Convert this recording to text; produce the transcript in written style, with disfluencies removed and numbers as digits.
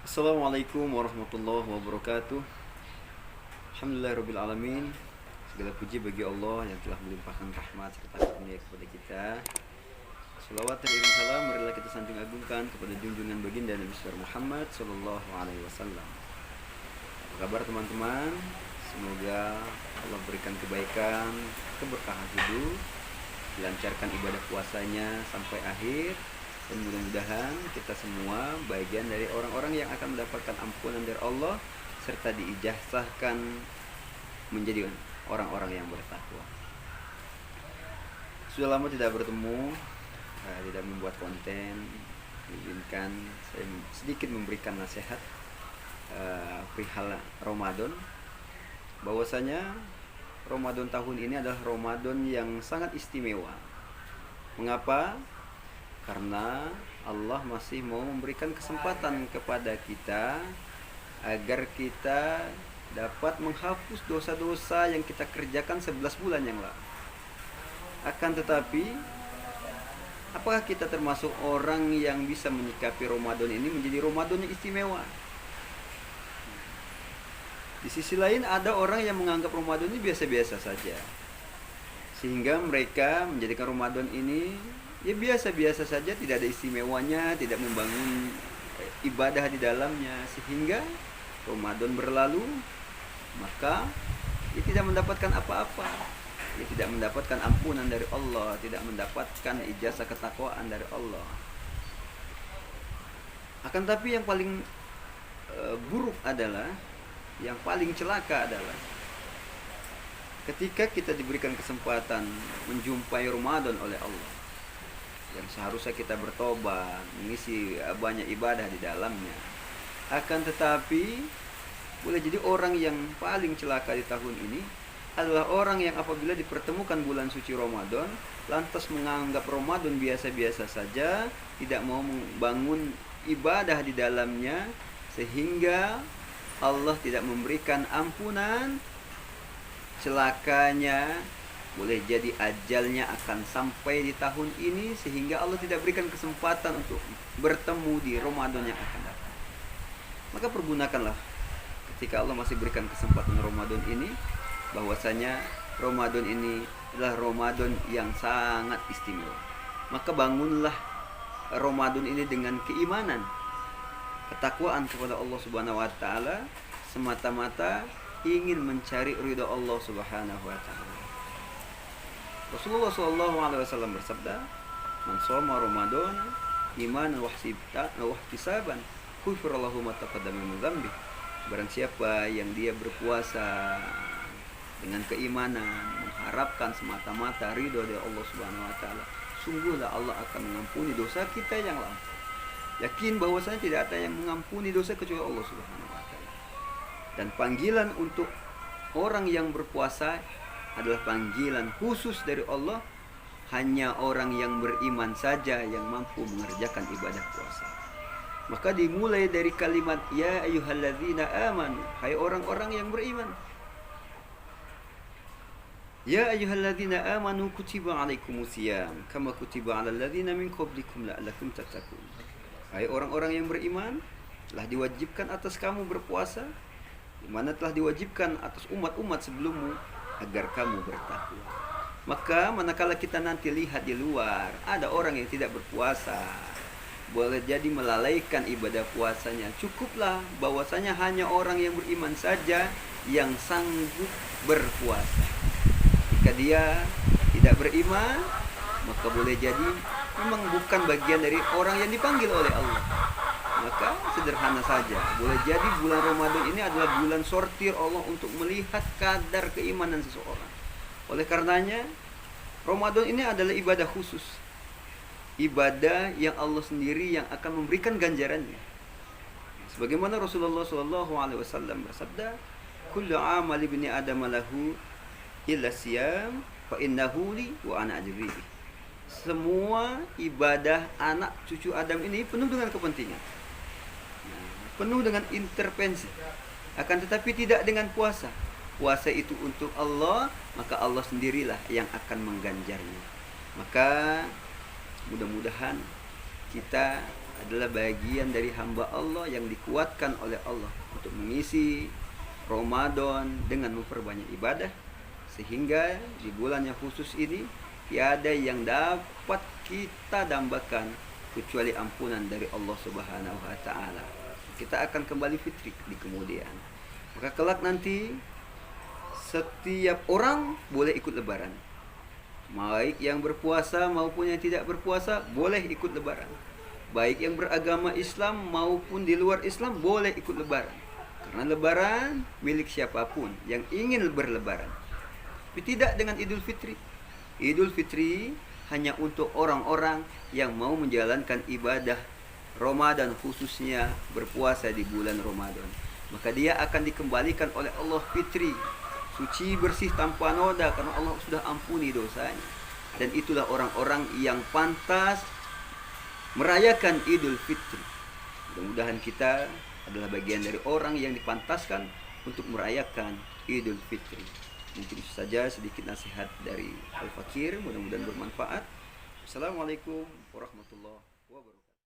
Assalamualaikum warahmatullahi wabarakatuh. Alhamdulillahirrabbilalamin. Segala puji bagi Allah yang telah melimpahkan rahmat serta karunia kepada kita. Salawat dan iring salam marilah kita sanjung agungkan kepada junjungan baginda Nabi besar Muhammad sallallahu alaihi wasallam. Apa kabar teman-teman? Semoga Allah berikan kebaikan, keberkahan hidup, dilancarkan ibadah puasanya sampai akhir, dan mudah-mudahan kita semua bagian dari orang-orang yang akan mendapatkan ampunan dari Allah serta diijazahkan menjadi orang-orang yang bertakwa. Sudah lama tidak bertemu, tidak membuat konten. Izinkan saya sedikit memberikan nasihat perihal Ramadan. Bahwasanya Ramadan tahun ini adalah Ramadan yang sangat istimewa. Mengapa? Karena Allah masih mau memberikan kesempatan kepada kita agar kita dapat menghapus dosa-dosa yang kita kerjakan 11 bulan yang lalu. Akan tetapi, apakah kita termasuk orang yang bisa menyikapi Ramadan ini menjadi Ramadan yang istimewa? Di sisi lain ada orang yang menganggap Ramadan ini biasa-biasa saja, sehingga mereka menjadikan Ramadan ini ya biasa-biasa saja, tidak ada istimewanya, tidak membangun ibadah di dalamnya, sehingga Ramadan berlalu maka dia tidak mendapatkan apa-apa. Dia tidak mendapatkan ampunan dari Allah, tidak mendapatkan ijazah ketakwaan dari Allah. Akan tapi yang paling buruk adalah, yang paling celaka adalah ketika kita diberikan kesempatan menjumpai Ramadan oleh Allah, yang seharusnya kita bertobat, mengisi banyak ibadah di dalamnya. Akan tetapi boleh jadi orang yang paling celaka di tahun ini adalah orang yang apabila dipertemukan bulan suci Ramadan lantas menganggap Ramadan biasa-biasa saja, tidak mau membangun ibadah di dalamnya, sehingga Allah tidak memberikan ampunan. Celakanya boleh jadi ajalnya akan sampai di tahun ini, sehingga Allah tidak berikan kesempatan untuk bertemu di Ramadan yang akan datang. Maka pergunakanlah ketika Allah masih berikan kesempatan Ramadan ini, bahwasanya Ramadan ini adalah Ramadan yang sangat istimewa. Maka bangunlah Ramadan ini dengan keimanan, ketakwaan kepada Allah Subhanahu wa taala, semata-mata ingin mencari ridha Allah Subhanahu wa taala. Rasulullah SAW bersabda, "Man shoma Ramadan imanan wa ihtisaban, ghufira lahu ma taqaddama min dzambi." Barang siapa yang dia berpuasa dengan keimanan, mengharapkan semata-mata ridho dari Allah Subhanahu wa taala, sungguhlah Allah akan mengampuni dosa kita yang lalu. Yakin bahwasanya tidak ada yang mengampuni dosa kecuali Allah Subhanahu wa taala. Dan panggilan untuk orang yang berpuasa adalah panggilan khusus dari Allah. Hanya orang yang beriman saja yang mampu mengerjakan ibadah puasa. Maka dimulai dari kalimat ya ayyuhalladzina amanu, hai orang-orang yang beriman. Ya ayyuhalladzina amanu kutiba alaikumusiyam kama kutiba alal ladzina min qablikum la'allakum tattaqun. Hai orang-orang yang beriman, telah diwajibkan atas kamu berpuasa, di mana telah diwajibkan atas umat-umat sebelummu, agar kamu bertakwa. Maka manakala kita nanti lihat di luar ada orang yang tidak berpuasa, boleh jadi melalaikan ibadah puasanya, cukuplah bahwasanya hanya orang yang beriman saja yang sanggup berpuasa. Jika dia tidak beriman, maka boleh jadi memang bukan bagian dari orang yang dipanggil oleh Allah. Maka sederhana saja, boleh jadi bulan Ramadan ini adalah bulan sortir Allah untuk melihat kadar keimanan seseorang. Oleh karenanya, Ramadan ini adalah ibadah khusus, ibadah yang Allah sendiri yang akan memberikan ganjarannya. Sebagaimana Rasulullah SAW bersabda, "Kullu amal ibni Adam lahu illa siyam, fa innahu li wa ana ajri." Semua ibadah anak cucu Adam ini penuh dengan kepentingan, penuh dengan intervensi, akan tetapi tidak dengan puasa. Puasa itu untuk Allah, maka Allah sendirilah yang akan mengganjarnya. Maka mudah-mudahan kita adalah bagian dari hamba Allah yang dikuatkan oleh Allah untuk mengisi Ramadan dengan memperbanyak ibadah, sehingga di bulan yang khusus ini tiada yang dapat kita dambakan kecuali ampunan dari Allah Subhanahu wa taala. Kita akan kembali fitri di kemudian. Maka kelak nanti setiap orang boleh ikut lebaran. Baik yang berpuasa maupun yang tidak berpuasa boleh ikut lebaran. Baik yang beragama Islam maupun di luar Islam boleh ikut lebaran. Karena lebaran milik siapapun yang ingin berlebaran. Tapi tidak dengan Idul Fitri. Idul Fitri hanya untuk orang-orang yang mau menjalankan ibadah Ramadan, khususnya berpuasa di bulan Ramadan. Maka dia akan dikembalikan oleh Allah fitri, suci bersih tanpa noda, karena Allah sudah ampuni dosanya. Dan itulah orang-orang yang pantas merayakan Idul Fitri. Mudah-mudahan kita adalah bagian dari orang yang dipantaskan untuk merayakan Idul Fitri. Mungkin itu saja sedikit nasihat dari Al-Fakir, mudah-mudahan bermanfaat. Assalamualaikum warahmatullahi wabarakatuh.